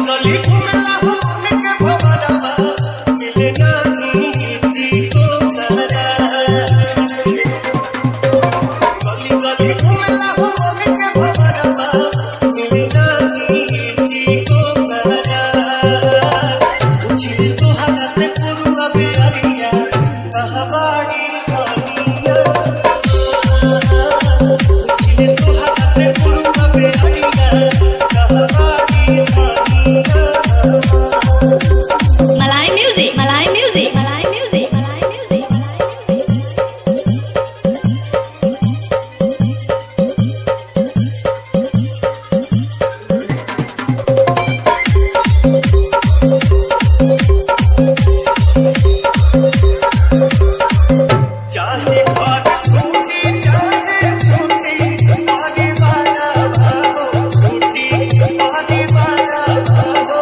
गली घूमला हो मन के भवरवा मिले नहीं जी को तारा गली गली घूमला हो मन के भवरवा मिले नहीं जी को तारा पूछी तो हाथ से पूरा बेरिया कहवाड़ी कनिया पूछी तो हाथ से पूरा बेरिया कहवाड़ी कनिया Malay music, Malay music, Malay music, Malay music. चाहे बात छूटी चाहे छूटी तुम्हारी वाला भागो छूटी तुम्हारी वाला भागो